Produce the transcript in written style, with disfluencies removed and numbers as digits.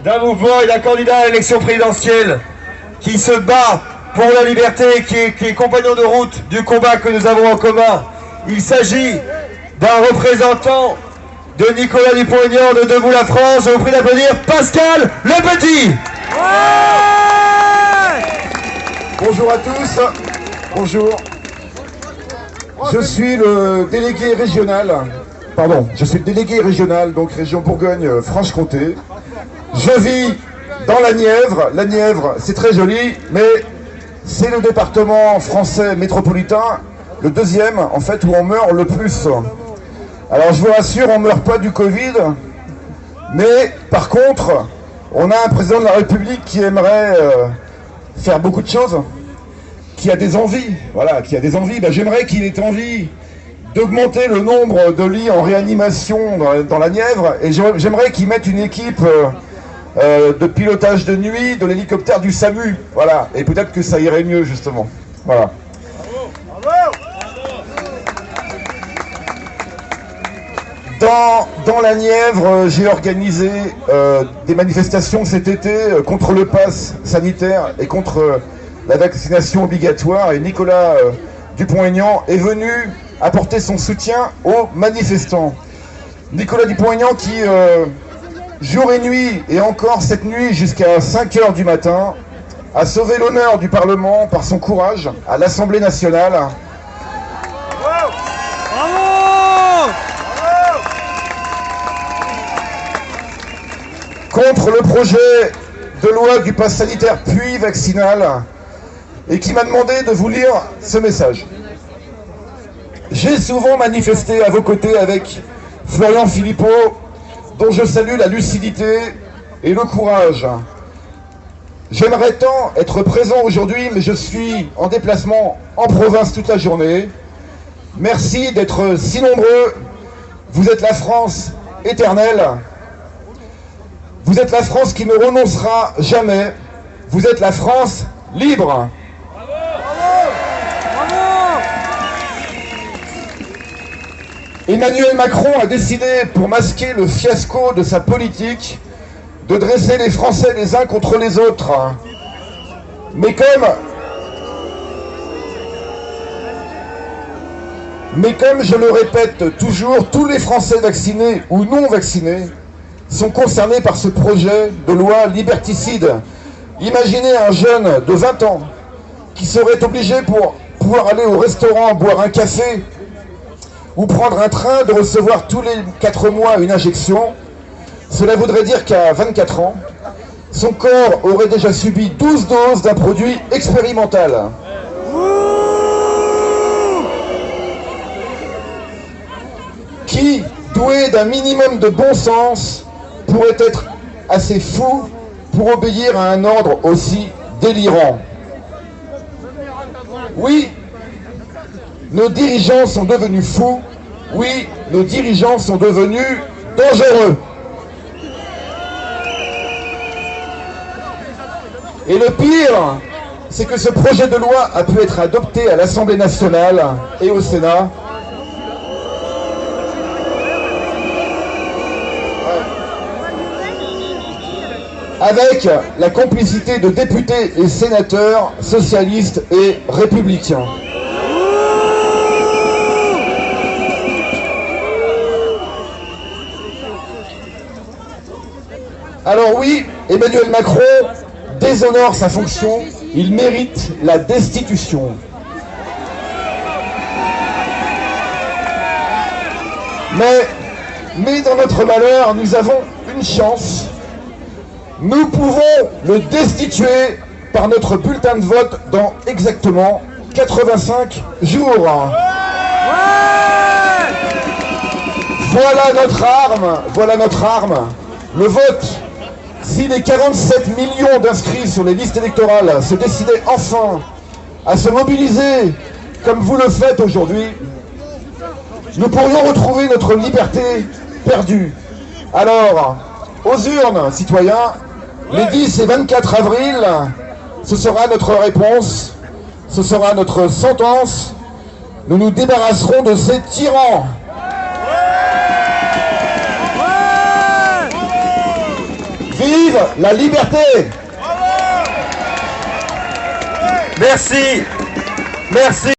d'un mouvement et d'un candidat à l'élection présidentielle qui se bat pour la liberté, qui est compagnon de route du combat que nous avons en commun. Il s'agit d'un représentant de Nicolas Dupont-Aignan de Debout la France. Je vous prie d'applaudir Pascal Le Petit. Ouais. Bonjour à tous. Bonjour. Je suis le délégué régional. Je suis le délégué régional, donc région Bourgogne-Franche-Comté. Je vis dans la Nièvre. La Nièvre, c'est très joli, mais c'est le département français métropolitain, le deuxième, en fait, où on meurt le plus. Alors, je vous rassure, on ne meurt pas du Covid, mais par contre, on a un président de la République qui aimerait faire beaucoup de choses, qui a des envies. Voilà, qui a des envies. J'aimerais qu'il ait envie d'augmenter le nombre de lits en réanimation dans la Nièvre, et j'aimerais qu'ils mettent une équipe de pilotage de nuit de l'hélicoptère du SAMU, voilà, et peut-être que ça irait mieux justement, voilà. Dans la Nièvre, j'ai organisé des manifestations cet été contre le pass sanitaire et contre la vaccination obligatoire, et Nicolas Dupont-Aignan est venu apporter son soutien aux manifestants. Nicolas Dupont-Aignan qui, jour et nuit, et encore cette nuit jusqu'à 5 h du matin, a sauvé l'honneur du Parlement par son courage à l'Assemblée nationale. Bravo ! Contre le projet de loi du pass sanitaire puis vaccinal, et qui m'a demandé de vous lire ce message. J'ai souvent manifesté à vos côtés avec Florian Philippot, dont je salue la lucidité et le courage. J'aimerais tant être présent aujourd'hui, mais je suis en déplacement en province toute la journée. Merci d'être si nombreux. Vous êtes la France éternelle. Vous êtes la France qui ne renoncera jamais. Vous êtes la France libre. Emmanuel Macron a décidé, pour masquer le fiasco de sa politique, de dresser les Français les uns contre les autres. Mais comme je le répète toujours, tous les Français vaccinés ou non vaccinés sont concernés par ce projet de loi liberticide. Imaginez un jeune de 20 ans qui serait obligé, pour pouvoir aller au restaurant, boire un café ou prendre un train, de recevoir tous les 4 mois une injection. Cela voudrait dire qu'à 24 ans, son corps aurait déjà subi 12 doses d'un produit expérimental. Qui, doué d'un minimum de bon sens, pourrait être assez fou pour obéir à un ordre aussi délirant? Oui, nos dirigeants sont devenus fous. Oui, nos dirigeants sont devenus dangereux. Et le pire, c'est que ce projet de loi a pu être adopté à l'Assemblée nationale et au Sénat. Avec la complicité de députés et sénateurs socialistes et républicains. Alors oui, Emmanuel Macron déshonore sa fonction, il mérite la destitution. Mais dans notre malheur, nous avons une chance. Nous pouvons le destituer par notre bulletin de vote dans exactement 85 jours. Voilà notre arme, le vote. Si les 47 millions d'inscrits sur les listes électorales se décidaient enfin à se mobiliser comme vous le faites aujourd'hui, nous pourrions retrouver notre liberté perdue. Alors, aux urnes, citoyens, les 10 et 24 avril, ce sera notre réponse, ce sera notre sentence. Nous nous débarrasserons de ces tyrans. Vive la liberté! Merci. Merci.